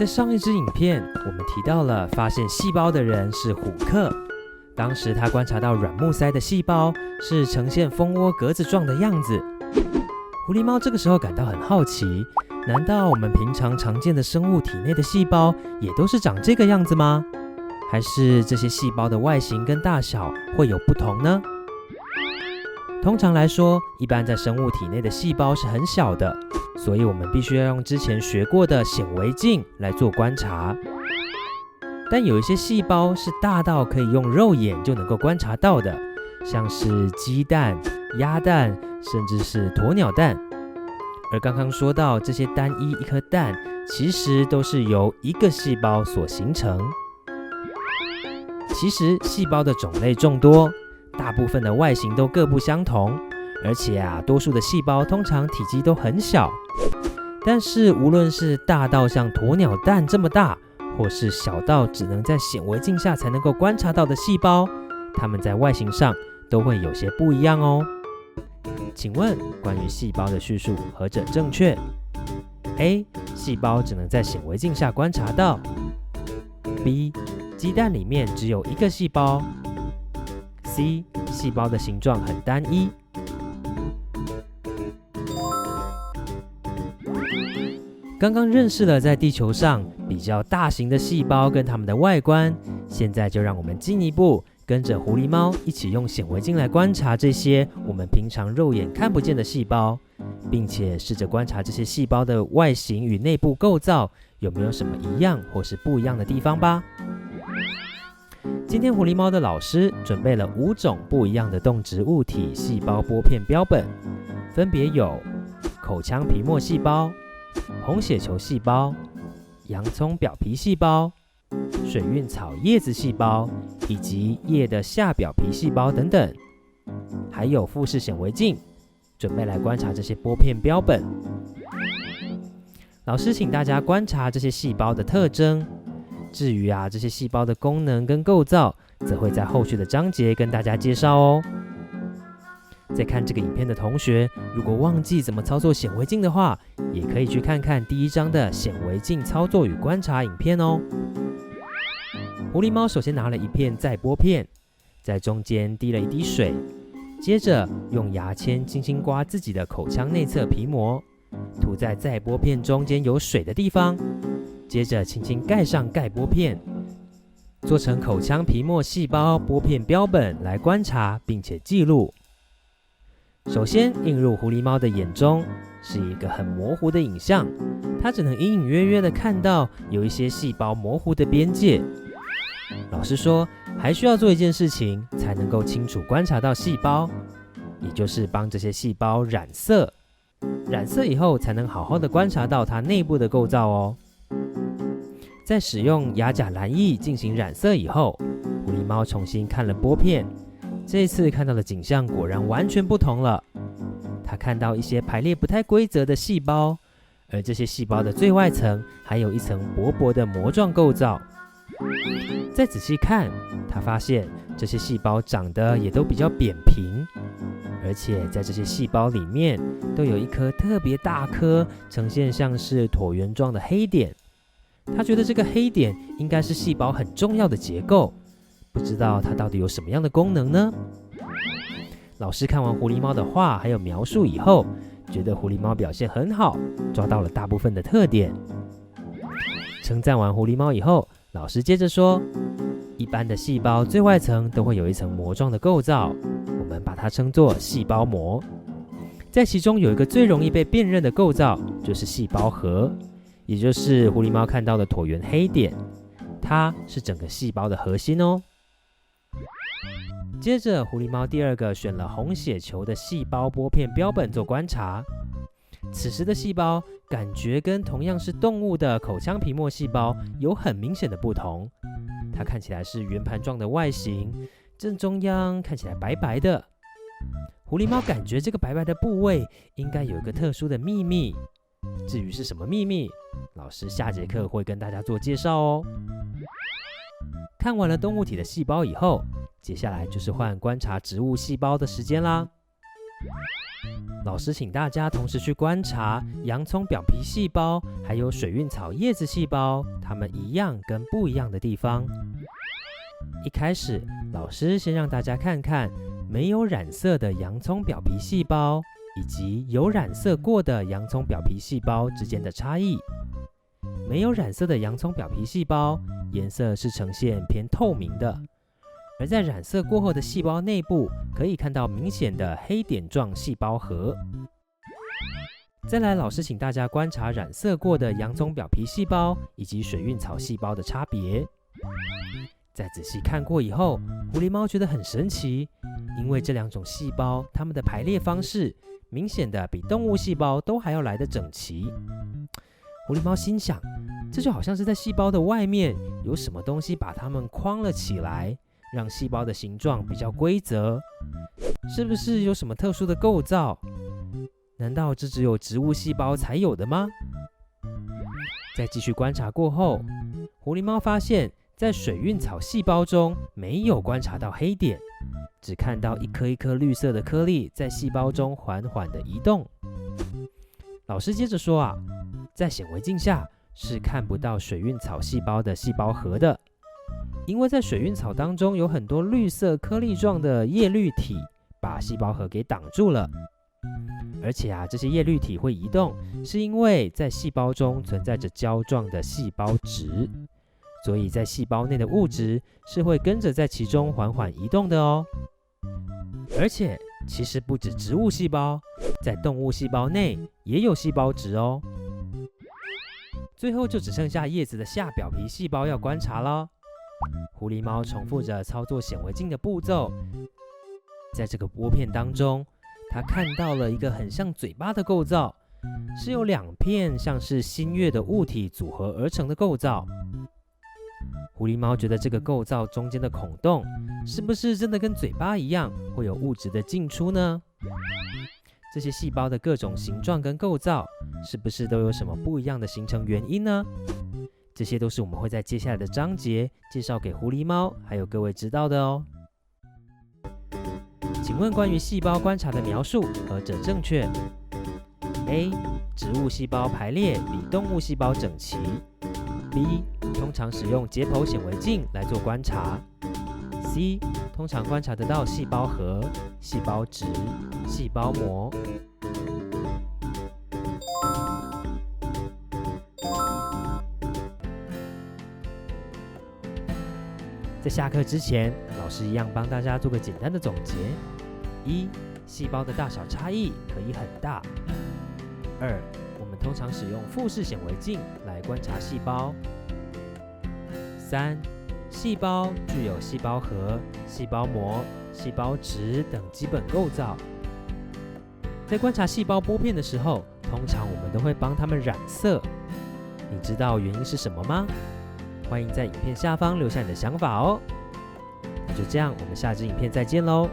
在上一支影片，我们提到了发现细胞的人是虎克。当时他观察到软木塞的细胞是呈现蜂窝格子状的样子。狐狸猫这个时候感到很好奇，难道我们平常常见的生物体内的细胞也都是长这个样子吗？还是这些细胞的外形跟大小会有不同呢？通常来说，一般在生物体内的细胞是很小的，所以我们必须要用之前学过的显微镜来做观察。但有一些细胞是大到可以用肉眼就能够观察到的，像是鸡蛋、鸭蛋，甚至是鸵鸟蛋。而刚刚说到这些单一一颗蛋，其实都是由一个细胞所形成。其实细胞的种类众多，大部分的外形都各不相同，而且多数的细胞通常体积都很小。但是无论是大到像鸵鸟蛋这么大，或是小到只能在显微镜下才能够观察到的细胞，它们在外形上都会有些不一样哦。请问关于细胞的叙述何者正确？ A. 细胞只能在显微镜下观察到。 B. 鸡蛋里面只有一个细胞。 C. 细胞的形状很单一。刚刚认识了在地球上比较大型的细胞跟它们的外观，现在就让我们进一步跟着狐狸猫一起用显微镜来观察这些我们平常肉眼看不见的细胞，并且试着观察这些细胞的外形与内部构造有没有什么一样或是不一样的地方吧。今天狐狸猫的老师准备了5种不一样的动植物体细胞玻片标本，分别有口腔皮膜细胞、红血球细胞、洋葱表皮细胞、水蘊草叶子细胞以及叶的下表皮细胞等等，还有富士显微镜，准备来观察这些玻片标本。老师请大家观察这些细胞的特征，至于这些细胞的功能跟构造，则会在后续的章节跟大家介绍哦。在看这个影片的同学，如果忘记怎么操作显微镜的话，也可以去看看第1章的显微镜操作与观察影片哦。狐狸猫首先拿了一片载玻片，在中间滴了一滴水，接着用牙签轻轻刮自己的口腔内侧皮膜，涂在载玻片中间有水的地方，接着轻轻盖上盖玻片，做成口腔皮膜细胞玻片标本来观察并且记录。首先映入狐狸猫的眼中是一个很模糊的影像，它只能隐隐约约的看到有一些细胞模糊的边界。老师说还需要做一件事情才能够清楚观察到细胞，也就是帮这些细胞染色，染色以后才能好好的观察到它内部的构造哦。在使用亚甲蓝液进行染色以后，狐狸猫重新看了玻片，这次看到的景象果然完全不同了。他看到一些排列不太规则的细胞，而这些细胞的最外层还有一层薄薄的膜状构造。再仔细看，他发现这些细胞长得也都比较扁平，而且在这些细胞里面都有一颗特别大颗，呈现像是椭圆状的黑点。他觉得这个黑点应该是细胞很重要的结构，不知道它到底有什么样的功能呢？老师看完狐狸猫的画还有描述以后，觉得狐狸猫表现很好，抓到了大部分的特点。称赞完狐狸猫以后，老师接着说，一般的细胞最外层都会有一层膜状的构造，我们把它称作细胞膜。在其中有一个最容易被辨认的构造，就是细胞核，也就是狐狸猫看到的椭圆黑点，它是整个细胞的核心哦。接着狐狸猫第2个选了红血球的细胞玻片标本做观察，此时的细胞感觉跟同样是动物的口腔皮膜细胞有很明显的不同，它看起来是圆盘状的外形，正中央看起来白白的。狐狸猫感觉这个白白的部位应该有一个特殊的秘密，至于是什么秘密，老师下节课会跟大家做介绍哦。看完了动物体的细胞以后，接下来就是换观察植物细胞的时间啦。老师请大家同时去观察洋葱表皮细胞，还有水蘊草叶子细胞，它们一样跟不一样的地方。一开始，老师先让大家看看没有染色的洋葱表皮细胞，以及有染色过的洋葱表皮细胞之间的差异。没有染色的洋葱表皮细胞，颜色是呈现偏透明的。而在染色过后的细胞内部，可以看到明显的黑点状细胞核。再来，老师请大家观察染色过的洋葱表皮细胞以及水蘊草细胞的差别。在仔细看过以后，狐狸猫觉得很神奇，因为这两种细胞，它们的排列方式明显的比动物细胞都还要来得整齐。狐狸猫心想，这就好像是在细胞的外面有什么东西把它们框了起来，让细胞的形状比较规则，是不是有什么特殊的构造？难道这只有植物细胞才有的吗？在继续观察过后，狐狸猫发现，在水蘊草细胞中没有观察到黑点，只看到一颗一颗绿色的颗粒在细胞中缓缓地移动。老师接着说在显微镜下是看不到水蘊草细胞的细胞核的，因为在水蘊草当中有很多绿色颗粒状的叶绿体把细胞核给挡住了。而且这些叶绿体会移动，是因为在细胞中存在着胶状的细胞质，所以在细胞内的物质是会跟着在其中缓缓移动的哦。而且其实不止植物细胞，在动物细胞内也有细胞质哦。最后就只剩下叶子的下表皮细胞要观察咯。狐狸猫重复着操作显微镜的步骤，在这个玻片当中，它看到了一个很像嘴巴的构造，是由两片像是新月的物体组合而成的构造。狐狸猫觉得这个构造中间的孔洞，是不是真的跟嘴巴一样，会有物质的进出呢？这些细胞的各种形状跟构造，是不是都有什么不一样的形成原因呢？这些都是我们会在接下来的章节介绍给狐狸猫还有各位知道的哦。请问关于细胞观察的描述何者正确？ A. 植物细胞排列比动物细胞整齐。 B. 通常使用解剖显微镜来做观察。 C. 通常观察得到细胞核、细胞质、细胞膜。在下课之前，老师一样帮大家做个简单的总结。1. 细胞的大小差异可以很大。2. 我们通常使用复视显微镜来观察细胞。3. 细胞具有细胞核、细胞膜、细胞质等基本构造。在观察细胞玻片的时候，通常我们都会帮它们染色。你知道原因是什么吗？欢迎在影片下方留下你的想法哦。那就这样，我们下支影片再见喽。